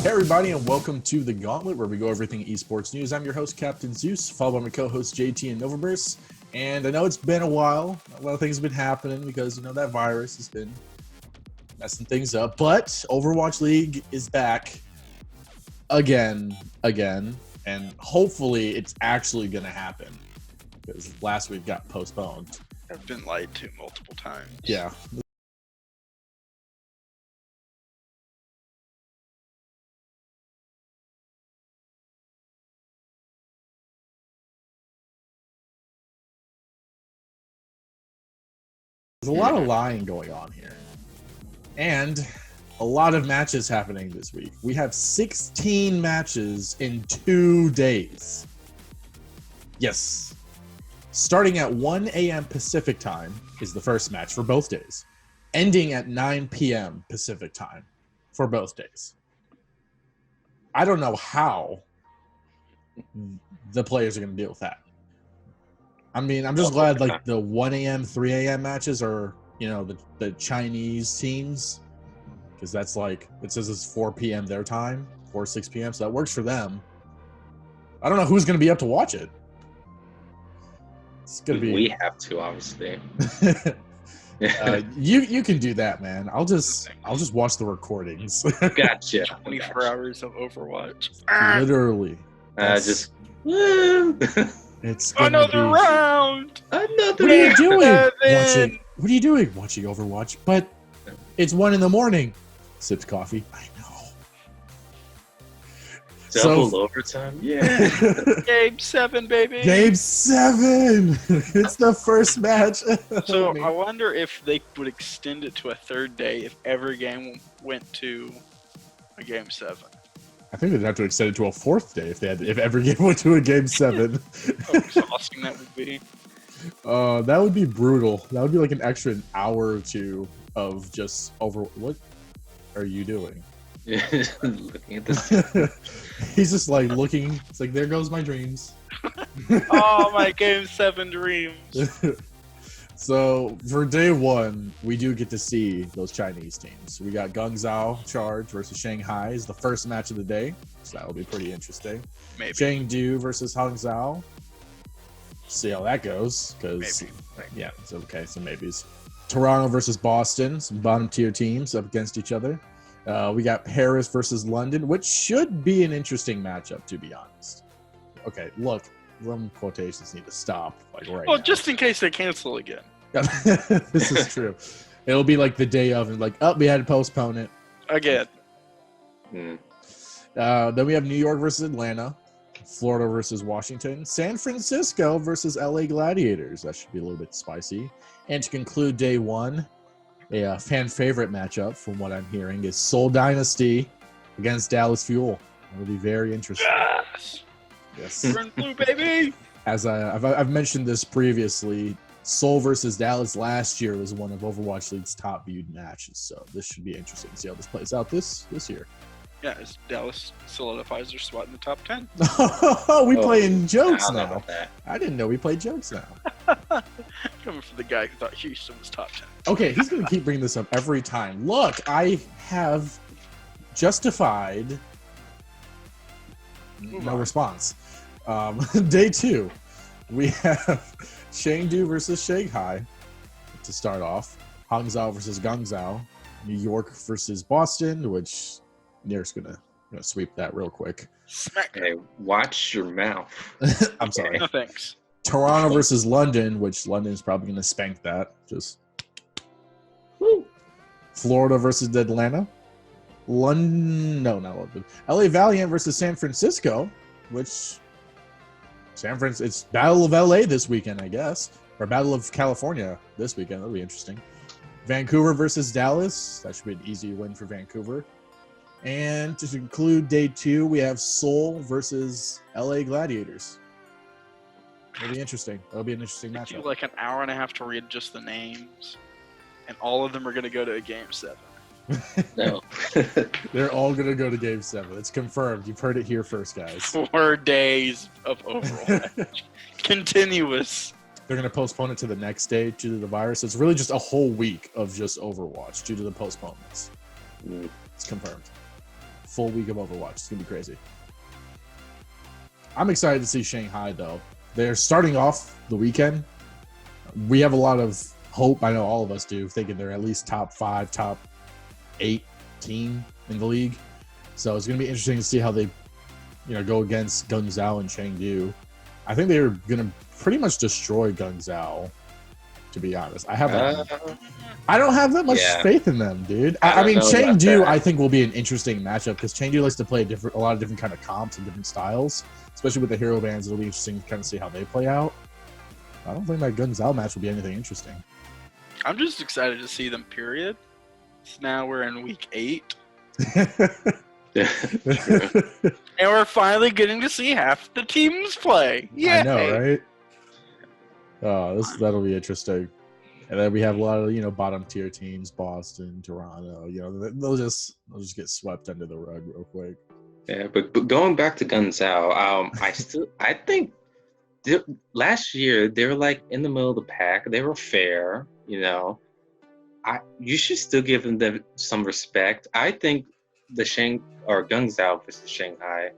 Hey everybody, and welcome to the Gauntlet, where we go everything esports news. I'm your host, Captain Zeus, followed by my co-host JT and Novaverse. And I know it's been a while. A lot of things have been happening because that virus has been messing things up. But Overwatch League is back again, and hopefully it's actually going to happen because last week got postponed. I've been lied to multiple times. Yeah. There's a lot of lying going on here. And a lot of matches happening this week. We have 16 matches in 2 days. Yes. Starting at 1 a.m. Pacific time is the first match for both days. Ending at 9 p.m. Pacific time for both days. I don't know how the players are going to deal with that. I mean, I'm just glad like the 1 a.m., 3 a.m. matches are, the Chinese teams. Because that's like, it says it's 4 p.m. their time, 6 p.m. So that works for them. I don't know who's going to be up to watch it. It's going to be. We have to, obviously. You can do that, man. I'll just watch the recordings. Gotcha. 24 hours of Overwatch. Literally. It's another round. Another. What are you doing? What are you doing? Watching Overwatch, but it's 1 a.m. Sips coffee. I know. Double overtime. Yeah. Game 7, baby. Game 7. It's the first match. So I wonder if they would extend it to a third day if every game went to a game 7. I think they'd have to extend it to a fourth day if every game went to a game 7. How exhausting that would be. That would be brutal. That would be like an extra hour or two of just over. What are you doing? Looking at this. He's just like looking. It's like, there goes my dreams. Oh, my game 7 dreams. So for day 1, we do get to see those Chinese teams. We got Guangzhou Charge versus Shanghai is the first match of the day, so that will be pretty interesting. Maybe. Chengdu versus Hangzhou. See how that goes, because Maybe. it's okay. So maybes. Toronto versus Boston, some bottom tier teams up against each other. We got Paris versus London, which should be an interesting matchup, to be honest. Okay, look. Them quotations need to stop Well, now. just in case they cancel again. This is true. It'll be like the day of, and we had to postpone it Again. Then we have New York versus Atlanta, Florida versus Washington, San Francisco versus LA Gladiators. That should be a little bit spicy. And to conclude day 1, a fan favorite matchup, from what I'm hearing, is Seoul Dynasty against Dallas Fuel. It'll be very interesting. Yes. We're in blue, baby. As I've mentioned this previously, Seoul versus Dallas last year was one of Overwatch League's top viewed matches, so this should be interesting to see how this plays out this year. Yeah, as Dallas solidifies their spot in the top 10. We playing jokes now. That. I didn't know we played jokes now. Coming from the guy who thought Houston was top 10. Okay, he's going to keep bringing this up every time. Look, I have justified no response. Day 2, we have Chengdu versus Shanghai to start off. Hangzhou versus Guangzhou. New York versus Boston, which Nier's gonna sweep that real quick. Smack. Hey, watch your mouth. I'm sorry. No thanks. Toronto versus London, which London's probably gonna spank that. Just Woo. Florida versus Atlanta. London, no, not London. LA Valiant versus San Francisco, which it's Battle of LA this weekend, I guess, or Battle of California this weekend. That'll be interesting. Vancouver versus Dallas. That should be an easy win for Vancouver. And to conclude day 2, we have Seoul versus LA Gladiators. It'll be interesting. It'll be an interesting It took matchup. you like an hour and a half to read just the names, and all of them are going to go to a game 7. No. They're all going to go to game 7. It's confirmed. You've heard it here first, guys. 4 days of Overwatch. Continuous. They're going to postpone it to the next day due to the virus. It's really just a whole week of just Overwatch due to the postponements. It's confirmed. full week of Overwatch. It's gonna be crazy. I'm excited to see Shanghai though. They're starting off the weekend. We have a lot of hope. I know all of us do, thinking they're at least top 5, top 8 team in the league. So it's gonna be interesting to see how they, go against Guangzhou and Chengdu. I think they're gonna pretty much destroy Guangzhou. To be honest, I don't have that much faith in them, dude. I mean, Chengdu, I think will be an interesting matchup because Chengdu likes to play a lot of different kind of comps and different styles, especially with the hero bands. It'll be interesting to kind of see how they play out. I don't think that Guangzhou match will be anything interesting. I'm just excited to see them. Period. So now we're in week 8, and we're finally getting to see half the teams play. Yeah, I know, right? Oh, that'll be interesting. And then we have a lot of I tier teams, Boston, Toronto. They'll just get swept under the rug real quick. Yeah, but going back to Guangzhou, I think last year they were like in the middle of the pack. They were fair, you should still give them some respect. I think the Guangzhou versus Shanghai,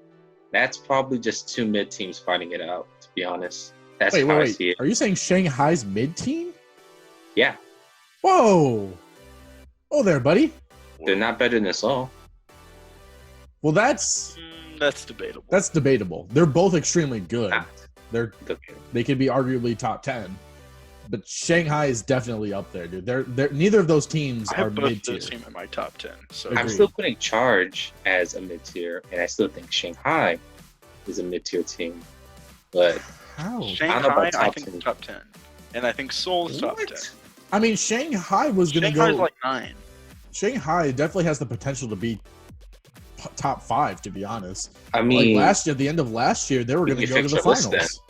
that's probably just 2 mid teams fighting it out. To be honest. That's how I see it. Are you saying Shanghai's mid-team? Yeah. Whoa. Oh, there, buddy. They're not better than Seoul. Well, that's debatable. That's debatable. They're both extremely good. Debatable. They could be arguably top 10. But Shanghai is definitely up there, dude. They're neither of those teams are mid-tier. I have both those teams in my top 10. So I'm still putting Charge as a mid-tier, and I still think Shanghai is a mid-tier team. But how? Shanghai, I think, is top 10. And I think Seoul is top 10. I mean, Shanghai was going to go... Shanghai's like 9. Shanghai definitely has the potential to be top 5, to be honest. I mean... last year, at the end of last year, they were going to go to the finals.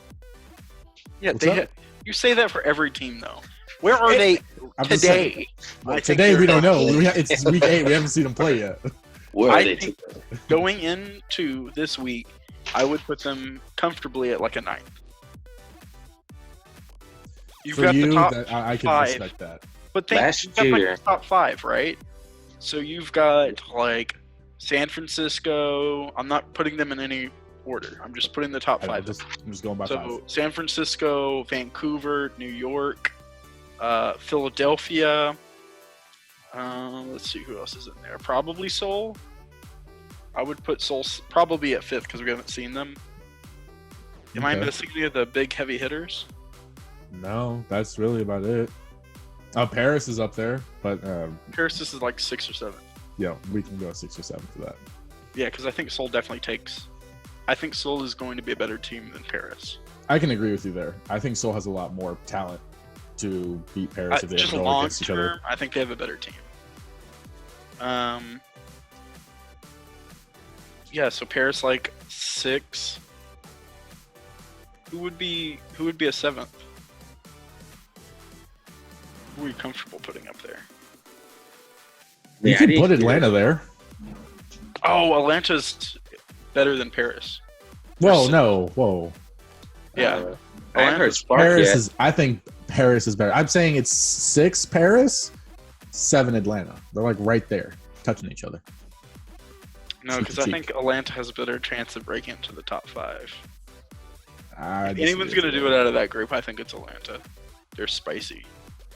Yeah, you say that for every team, though. Where are they today? Well, today, we don't know. It's week 8. We haven't seen them play yet. Where are they today? Going into this week, I would put them comfortably at like a 9th. You've for got you, the top I can 5, respect that. But you've got like the top 5, right? So you've got like San Francisco. I'm not putting them in any order. I'm just putting the top 5. I'm just going by 5. So San Francisco, Vancouver, New York, Philadelphia. Let's see who else is in there. Probably Seoul. I would put Seoul probably at 5th because we haven't seen them. Am I missing any of the big heavy hitters? No, that's really about it. Paris is up there, but Paris is like 6 or 7. Yeah, we can go 6 or 7 for that. Yeah, because I think Seoul definitely takes. I think Seoul is going to be a better team than Paris. I can agree with you there. I think Seoul has a lot more talent to beat Paris if they just go long against each other. term, I think they have a better team. Yeah, so Paris like 6. Who would be a 7th? Who are you comfortable putting up there? You can put Atlanta there. Oh, Atlanta's better than Paris. Whoa. Yeah. I heard Spark Paris yet. I think Paris is better. I'm saying it's 6 Paris, 7 Atlanta. They're like right there, touching each other. No, because I think Atlanta has a better chance of breaking into the top 5. If anyone's going to do it out of that group, I think it's Atlanta. They're spicy.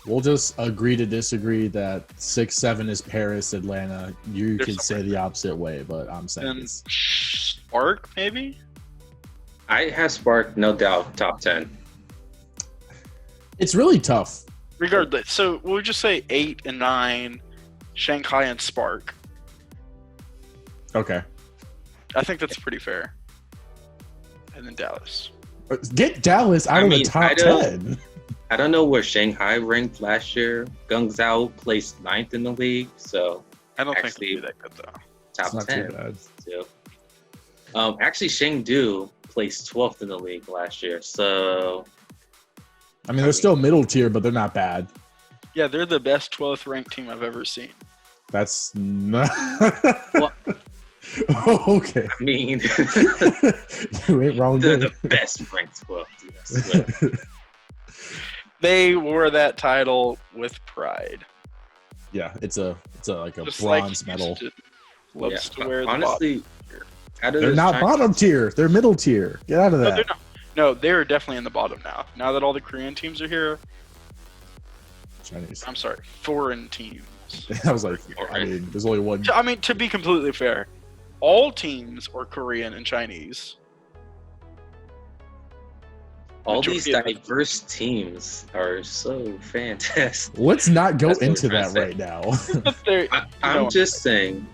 We'll just agree to disagree that 6-7 is Paris, Atlanta. You could say the opposite way, but I'm saying and Spark, maybe? I have Spark, no doubt, top 10. It's really tough. Regardless, so we'll just say 8 and 9, Shanghai and Spark. Okay. I think that's pretty fair. And then Dallas. Get Dallas out of the top 10. I don't know where Shanghai ranked last year. Guangzhou placed 9th in the league, so I don't think they'll be that good though. Top it's 10. Not too bad. Too. Actually, Chengdu placed 12th in the league last year, so I mean they're still middle tier, but they're not bad. Yeah, they're the best 12th ranked team I've ever seen. That's not. Well, oh, okay. I mean, you ain't wrong. they're the best ranked 12th. They wore that title with pride. Yeah, it's like a Just bronze like medal. loves to wear the honestly, bottom. out of They're those not Chinese- bottom tier. They're middle tier. Get out of No, that. they're not. No, they're definitely in the bottom now. Now that all the Korean teams are here, Chinese. I'm sorry, foreign teams. I was like, I mean, there's only one. I mean, to be completely fair, all teams are Korean and Chinese. All these Majority of them. diverse teams are so fantastic. Let's not go That's what into we're that trying right now. But they're, I'm just saying,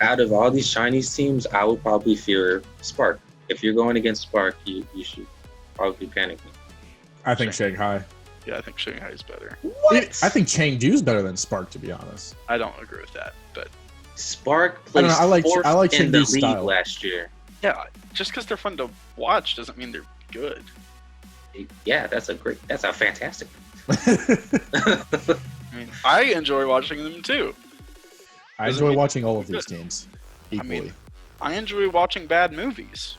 out of all these Chinese teams, I would probably fear Spark. If you're going against Spark, you should probably be panicking. I think Shanghai. yeah, I think Shanghai is better. What? I think Chengdu's better than Spark, to be honest. I don't agree with that, but Spark I don't placed know, fourth I like in the Chengdu's league style. last year. yeah, just because they're fun to watch doesn't mean they're good. Yeah, that's a fantastic. I mean, I enjoy watching them too. I Doesn't enjoy mean- watching all of these teams equally. mean, I enjoy watching bad movies.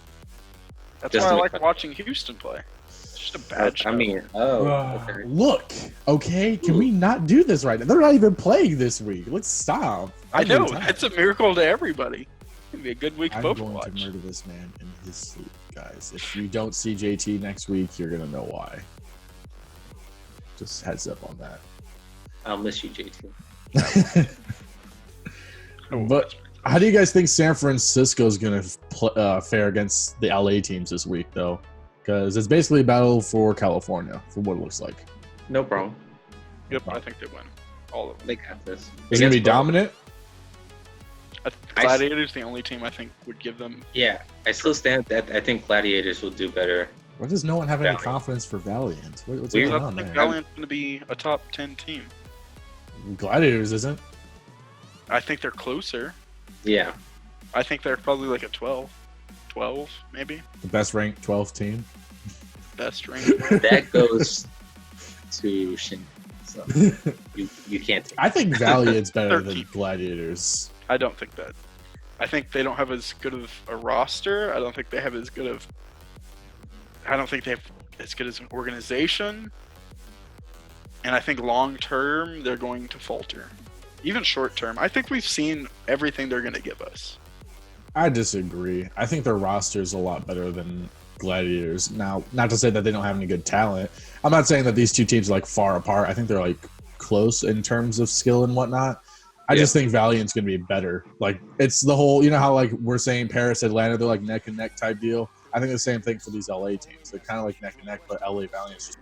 That's Doesn't why I make like sense. watching Houston play. It's just a bad show. I mean, okay. Look, okay, can we not do this right now? They're not even playing this week. Let's stop. I know, I'm it's a miracle to everybody. It's going to be a good week of going to Overwatch. murder this man in his sleep, guys. If you don't see JT next week, you're gonna know why. Just heads up on that. I'll miss you, JT. But how do you guys think San Francisco's going to fare against the LA teams this week, though? Because it's basically a battle for California, for what it looks like. No problem. Yep, I think they win. All of them. They got this. Is it going to be Against both. dominant? Gladiators the only team I think would give them. Yeah, I still stand that I think Gladiators will do better. Why does no one have any Valiant. confidence for Valiant? What's Weird. going I on think there? Valiant's going to be a top 10 team. Gladiators isn't. I think they're closer. Yeah, I think they're probably like a 12. 12, maybe. The best ranked 12 team. Best rank. that goes to Shin. So you can't take I think Valiant's better than 13. Gladiators. I don't think that. I think they don't have as good of a roster. I don't think they have as good of. I don't think they have as good as an organization. And I think long term they're going to falter. Even short term, I think we've seen everything they're going to give us. I disagree. I think their roster is a lot better than Gladiators. Now, not to say that they don't have any good talent. I'm not saying that these two teams are like far apart. I think they're like close in terms of skill and whatnot. I just think Valiant's going to be better. Like, it's the whole, you know how like we're saying Paris, Atlanta, they're like neck and neck type deal. I think the same thing for these LA teams. They're kind of like neck and neck, but LA Valiant's just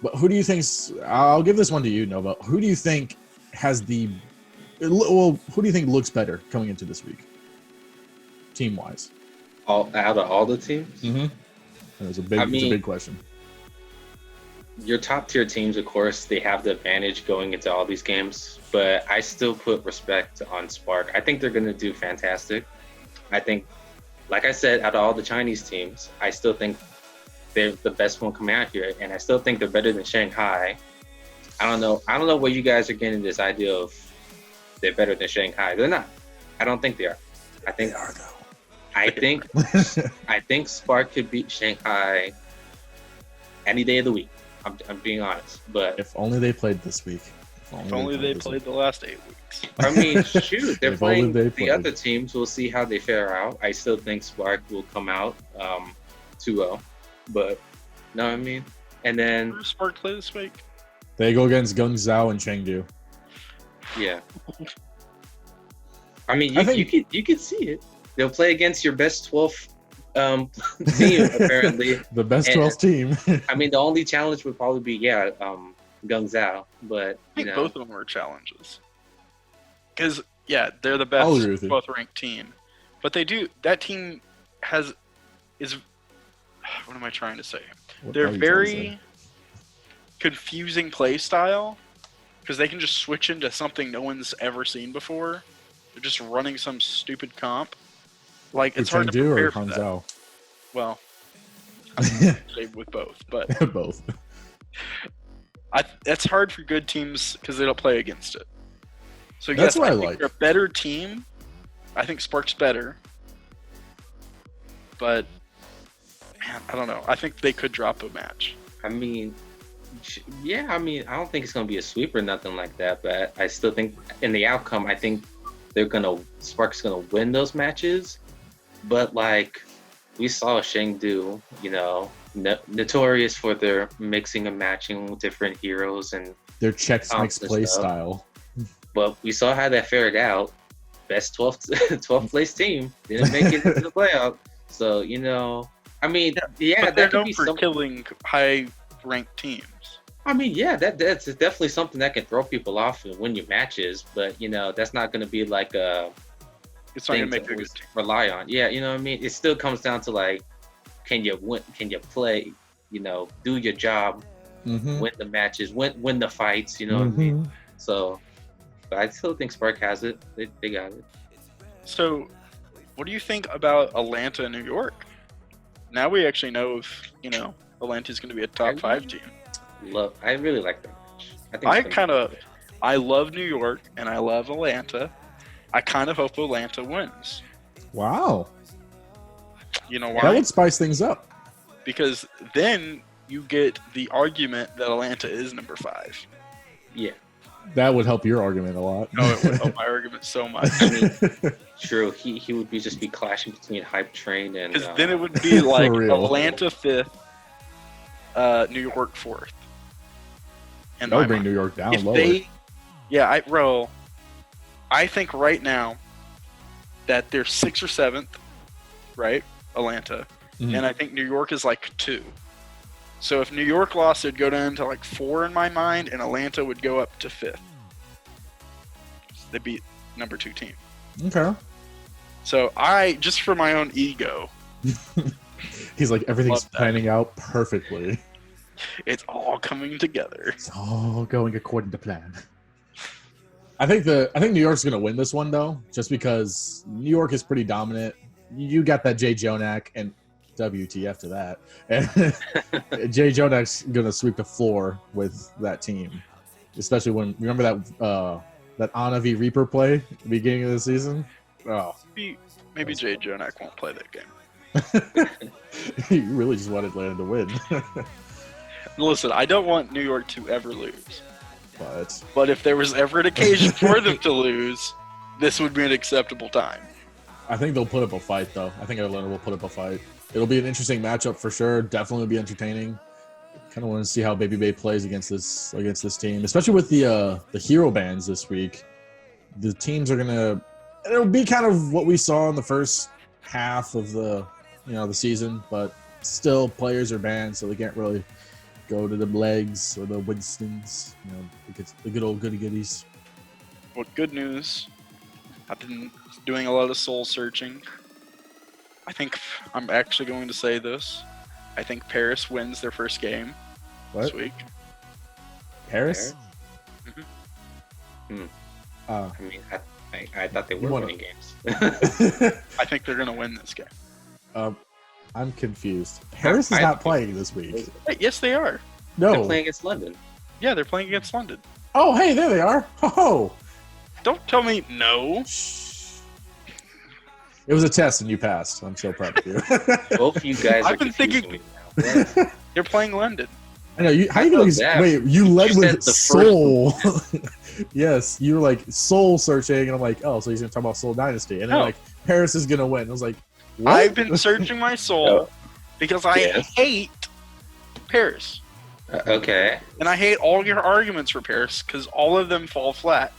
But who do you think's? I'll give this one to you, Nova. Who do you think has the? Well, who do you think looks better coming into this week, team wise? Out of all the teams, Mm-hmm. It's a big question. Your top tier teams, of course, they have the advantage going into all these games. But I still put respect on Spark. I think they're going to do fantastic. I think, like I said, out of all the Chinese teams, I still think they're the best one coming out here, and I still think they're better than Shanghai. I don't know where you guys are getting this idea of they're better than Shanghai. They're not. I don't think they are. I think They are though. I think Spark could beat Shanghai any day of the week. I'm being honest, but If only they played this week. If only they played the last 8 weeks. I mean, shoot, they're If only playing they the played. other teams. We'll see how they fare out. I still think Spark will come out 2-0, but know what I mean? And then, Who does Spark play this week? They go against Guangzhou and Chengdu. yeah. I mean, I think- you could see it. They'll play against your best 12th team, apparently. The best And- 12th team. I mean, the only challenge would probably be, Guangzhou, but, I think both of them are challenges. Because, yeah, they're the I'll best agree with you. both ranked team. But that team is what am I trying to say? What They're are you trying to very say? confusing play style because they can just switch into something no one's ever seen before. They're just running some stupid comp. Like, it's hard to Chengdu prepare or for that. Hangzhou? Well, say with both, but Both. that's hard for good teams because they don't play against it. So That's yes, what I think like. they're a better team. I think Spark's better, but man, I don't know. I think they could drop a match. I mean, I don't think it's going to be a sweep or nothing like that, but I still think in the outcome, I think Spark's going to win those matches. But like we saw Chengdu, notorious for their mixing and matching with different heroes, and Their Czechs mix and play stuff. style. but we saw how that fared out. Best 12th place team didn't make it into the playoff. So, I mean, but they're that could known be for something. killing high-ranked teams. I mean, yeah, that's definitely something that can throw people off and win you matches, but that's not going to be like a It's not thing gonna make to a good team. rely on. Yeah, you know what I mean. It still comes down to like, can you win? Can you play? Do your job, Mm-hmm. win the matches, win the fights. You know what I mean. So, but I still think Spark has it. They got it. So, what do you think about Atlanta and New York? Now we actually know if Atlanta's going to be a top 5 team. I really like that match. I think I love New York and I love Atlanta. I kind of hope Atlanta wins. Wow. You know That why? would spice things up. Because then you get the argument that Atlanta is number 5. Yeah, That would help your argument a lot. Oh, it would help my argument so much. I mean, true. He would just be clashing between Hype Train and. Because then it would be like real. Atlanta 5th, New York 4th. And That would bring New York down if lower. I think right now that they're 6th or 7th, right? Atlanta. Mhm. And I think New York is like 2. So if New York lost, it'd go down to like 4 in my mind, and Atlanta would go up to 5th. They beat number 2 team. Okay. So just for my own ego, He's like, everything's Love that. planning out perfectly. it's all coming together. It's all going according to plan. I think New York's gonna win this one though, just because New York is pretty dominant. You got that Jay Jonak and WTF to that. And Jay Jonak's gonna sweep the floor with that team. Especially when remember that Ana v Reaper play at the beginning of the season? Oh. Maybe Jay Jonak won't play that game. He really just wanted Atlanta to win. Listen, I don't want New York to ever lose. But if there was ever an occasion for them to lose, this would be an acceptable time. I think they'll put up a fight, though. I think Atlanta will put up a fight. It'll be an interesting matchup for sure. Definitely be entertaining. Kind of want to see how Baby Bay plays against this team, especially with the hero bans this week. The teams are gonna. It'll be kind of what we saw in the first half of the season, but still players are banned, so they can't really go to the legs or the Winstons, the good old goody goodies. Well, good news. I've been doing a lot of soul searching. I think I'm actually going to say this. I think Paris wins their first game this week. Paris? I mean, I thought they were winning games. I think they're going to win this game. I'm confused. Paris is not playing this week. Yes, they are. No. They're playing against London. Yeah, they're playing against London. Oh, hey, there they are. Oh. Don't tell me no. It was a test and you passed. I'm so proud of you. Both of you guys I've been thinking they're playing London. I know. How you gonna wait? You led with Soul. Yes, you were like Soul searching, and I'm like, oh, so he's gonna talk about Soul Dynasty, and then like Paris is gonna win. I was like, what? I've been searching my soul because I hate Paris. Okay. And I hate all your arguments for Paris because all of them fall flat.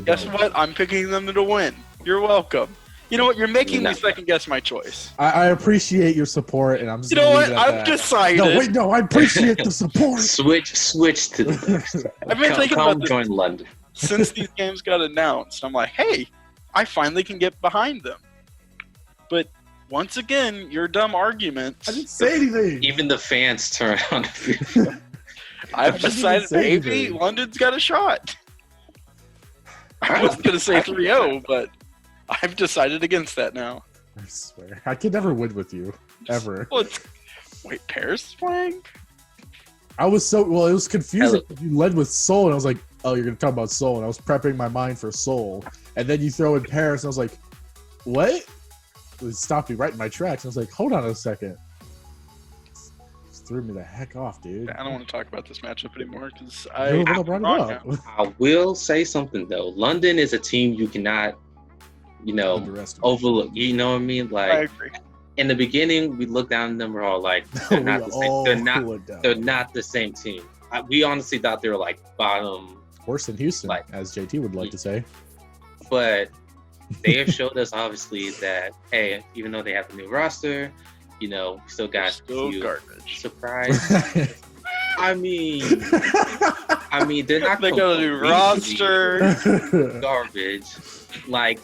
Guess what? I'm picking them to win. You're welcome. You know what? You're making me second guess my choice. I appreciate your support, and I'm just. You know what? I've decided. No, wait, no. I appreciate the support. Switch to the next. I've been thinking about this join London since these games got announced. I'm like, hey, I finally can get behind them. But once again, your dumb arguments. I didn't say anything. Even the fans turn on. I've decided maybe London's got a shot. I was going to say 3-0, but I've decided against that now. I swear. I could never win with you. Ever. Wait, Paris is playing? I was it was confusing. You led with Soul, and I was like, oh, you're going to talk about Soul. And I was prepping my mind for Soul. And then you throw in Paris, and I was like, what? It stopped me right in my tracks. I was like, hold on a second. Threw me the heck off, dude. I don't want to talk about this matchup anymore because I will say something though. London is a team you cannot, overlook. You know what I mean? Like, I agree. In the beginning, we looked down at them. We're all like, they're not the same. They're not the same team. We honestly thought they were like bottom, worse than Houston, as JT would like to say. But they have showed us obviously that hey, even though they have a new roster. We still got garbage. Surprise. I mean, they're not. They got a new roster. Garbage. Like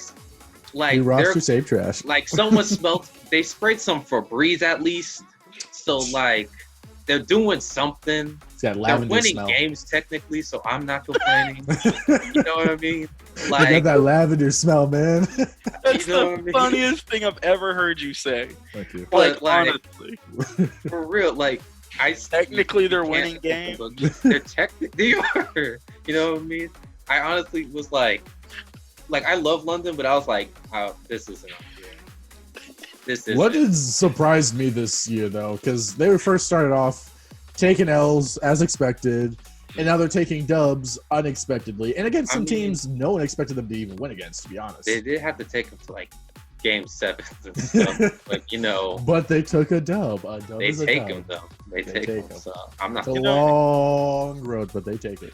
new roster save trash. Like someone smelled. They sprayed some Febreze at least. So like, they're doing something. They're winning games technically, so I'm not complaining. You know what I mean? Like, I got that lavender smell, man. That's the funniest thing I've ever heard you say. Thank you. Like honestly. For real, like technically they're winning games. They're technically are. You know what I mean? I honestly was like I love London, but I was like, oh, this isn't up here. This is what has surprised me this year though, because they were first started off taking L's as expected. And now they're taking dubs unexpectedly. And against some teams no one expected them to even win against, to be honest. They did have to take them to like game 7 and stuff. But But they took a dub. They take them though. They take them. So I'm not. It's a long road, but they take it.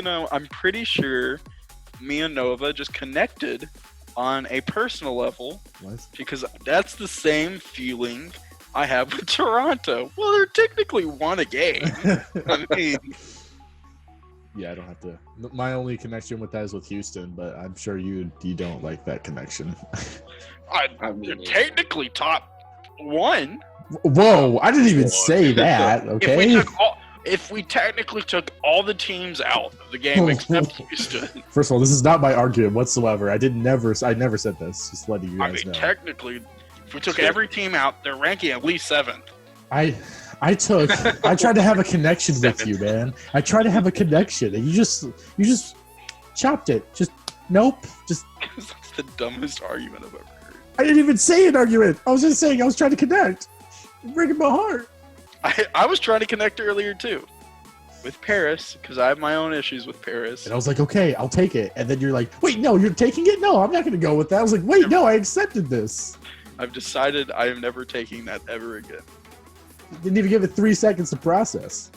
I'm pretty sure me and Nova just connected on a personal level. What? Because that's the same feeling I have with Toronto. Well, they're technically won a game. I mean... Yeah, I don't have to. My only connection with that is with Houston, but I'm sure you don't like that connection. They're technically top 1. Whoa, I didn't even say that. Okay. If we technically took all the teams out of the game except Houston. First of all, this is not my argument whatsoever. I never said this. Just letting you guys know. Technically, if we took every team out, they're ranking at least 7th. I tried to have a connection with you, man. I tried to have a connection, and you just chopped it. Nope. That's the dumbest argument I've ever heard. I didn't even say an argument. I was just saying I was trying to connect. Breaking my heart. I was trying to connect earlier too, with Paris, because I have my own issues with Paris. And I was like, okay, I'll take it. And then you're like, wait, no, you're taking it? No, I'm not going to go with that. I was like, wait, no, I accepted this. I've decided I am never taking that ever again. Didn't even give it 3 seconds to process.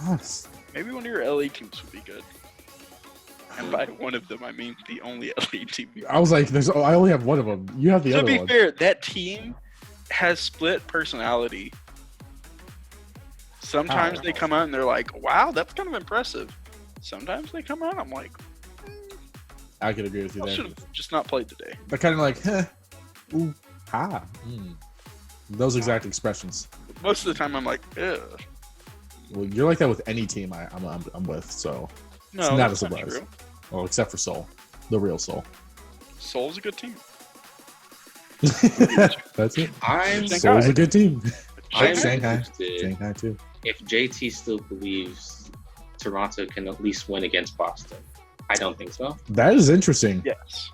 Honest. Maybe one of your LA teams would be good. And by one of them, I mean the only LA team. I was like, I only have one of them. You have the other one. To be fair, that team has split personality. Sometimes How? they come out and they're like, "Wow, that's kind of impressive." Sometimes they come out, I'm like, I could agree with you "I there. should have just not played today." They're kind of like, huh, ooh, ha. Those exact expressions. Most of the time, I'm like, "Ugh." Well, you're like that with any team I'm with, so No, it's not a that's not surprise. true. Well, except for Soul, the real Soul. Soul's a good team. That's it. I'm Shanghai. Soul's a good team. I'm Shanghai. interested Shanghai too. if JT still believes Toronto can at least win against Boston. I don't think so. That is interesting. Yes.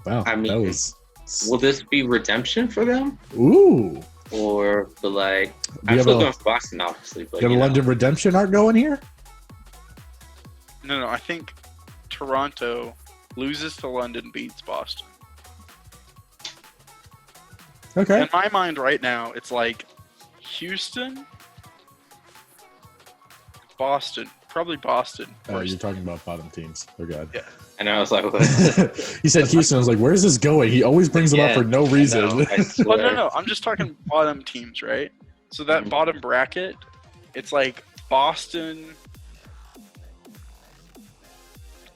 Wow. I mean, that was. Will this be redemption for them? Ooh. Or the like? Do I'm you still have going a, for Boston, obviously. But you have a London Redemption arc going here? No, I think Toronto loses to London, beats Boston. Okay. In my mind right now, it's like Houston, Boston, probably Boston. Oh, first. you're talking about bottom teams. Oh god. Yeah. And I was like, He said Houston. I was like, where's this going? He always brings them up Yeah, for no reason. I know, I Well, swear. no. I'm just talking bottom teams, right? So that Mhm. bottom bracket, it's like Boston.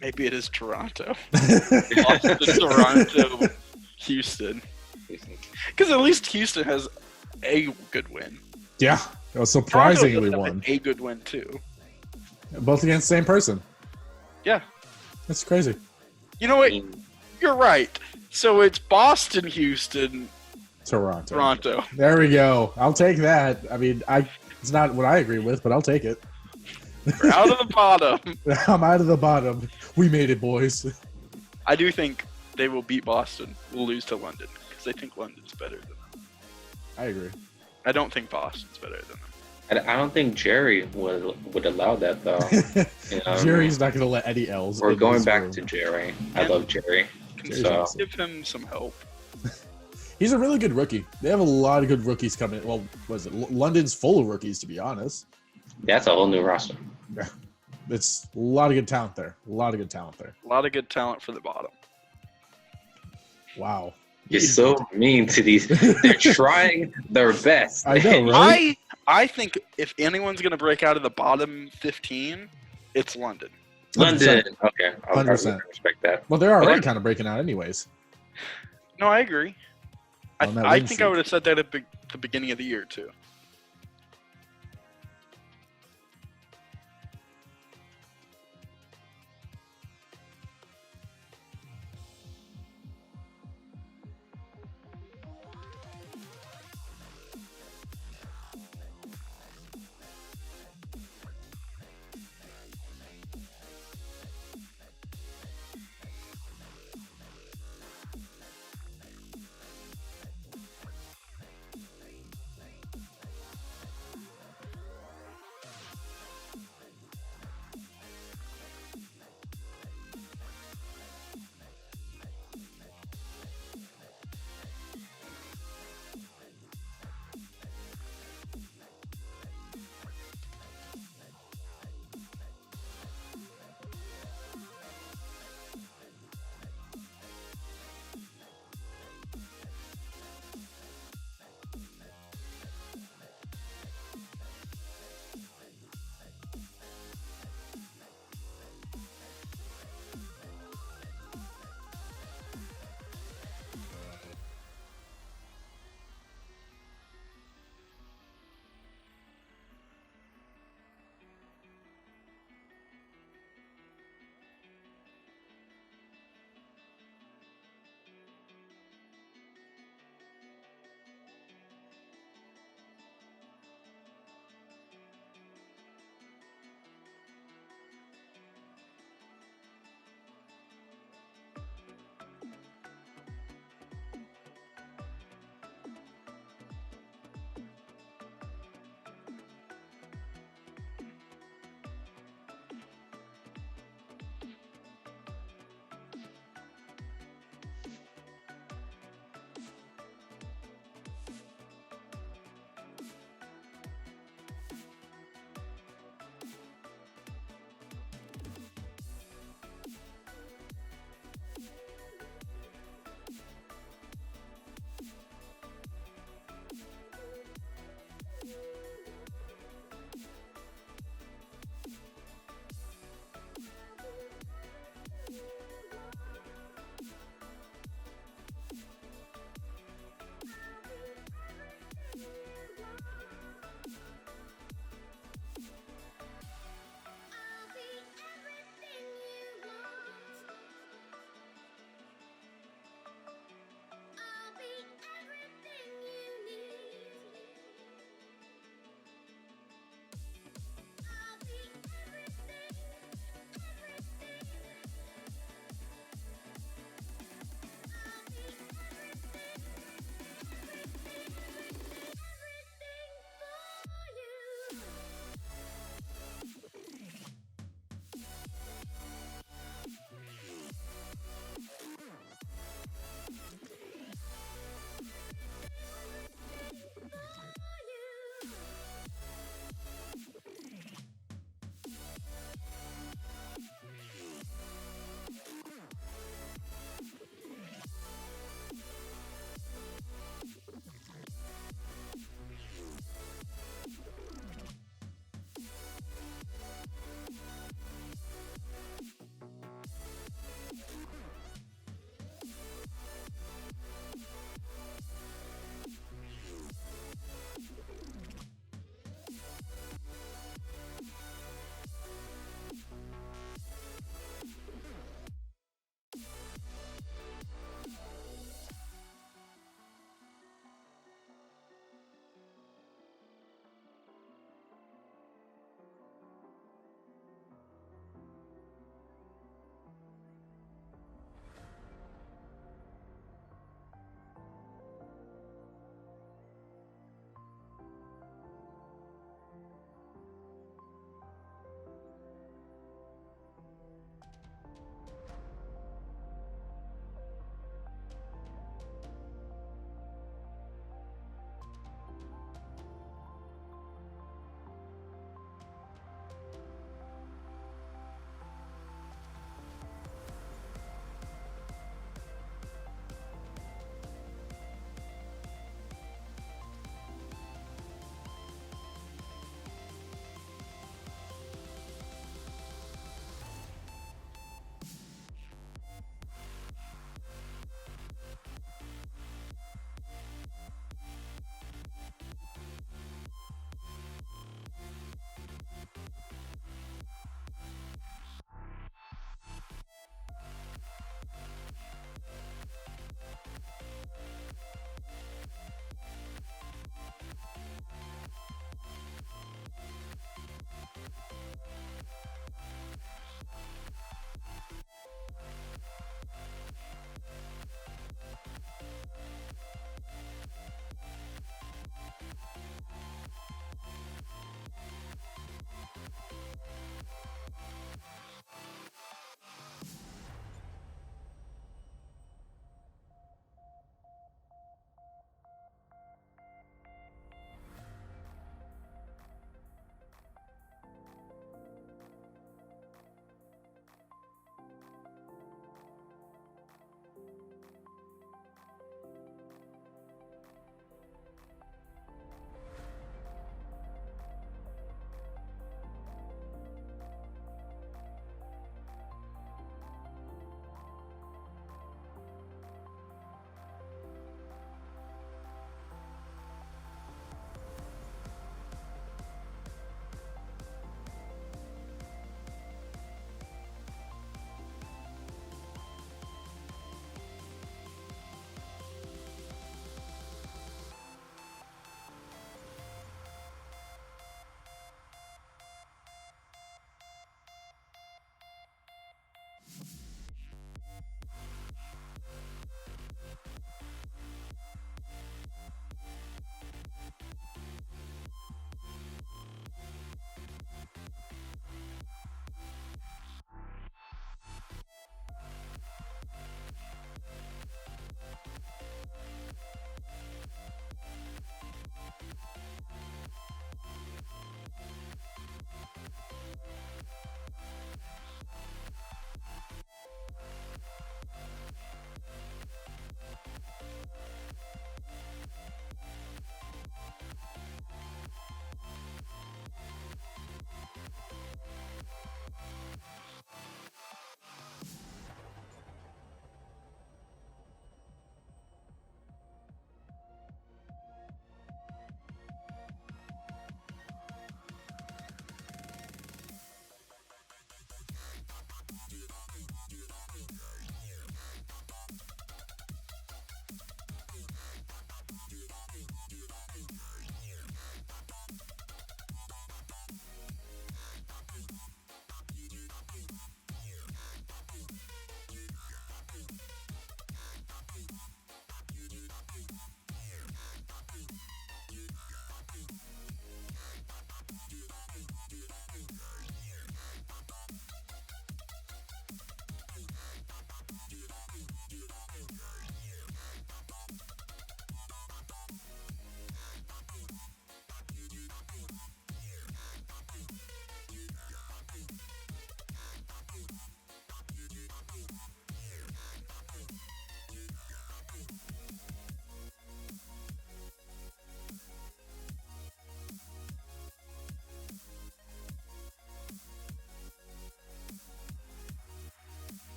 Maybe it is Toronto. Boston, Toronto, Houston. Because at least Houston has a good win. Yeah. It was Toronto surprisingly does have won. a good win too. Both against the same person. Yeah. That's crazy. You know I what? mean, You're right. So it's Boston, Houston, Toronto. Toronto. There we go. I'll take that. I mean, it's not what I agree with, but I'll take it. We're out of the bottom. I'm out of the bottom. We made it, boys. I do think they will beat Boston. We'll lose to London because I think London's better than them. I agree. I don't think Boston's better than them. I don't think Jerry would allow that though. You know? Jerry's not going to let any L's. We're in going this back room. to Jerry. I love Jerry. Can Jerry's So- awesome. give him some help. He's a really good rookie. They have a lot of good rookies coming. Well, was it London's full of rookies, to be honest. That's a whole new roster. It's a lot of good talent there. A lot of good talent there. A lot of good talent for the bottom. Wow. You're so mean to these. They're trying their best. I know, right? I think if anyone's going to break out of the bottom 15, it's London. London. Okay, I 100%. respect that. Well, they're already But- kind of breaking out, anyways. No, I agree. On that I win think streak. I would have said that at the beginning of the year, too.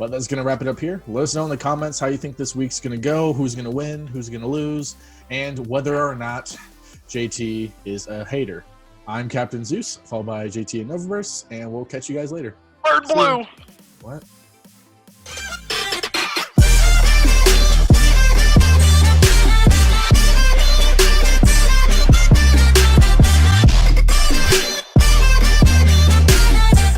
But that's going to wrap it up here. Let us know in the comments how you think this week's going to go, who's going to win, who's going to lose, and whether or not JT is a hater. I'm Captain Zeus, followed by JT and Novaverse, and we'll catch you guys later. Bird See ya. blue. What?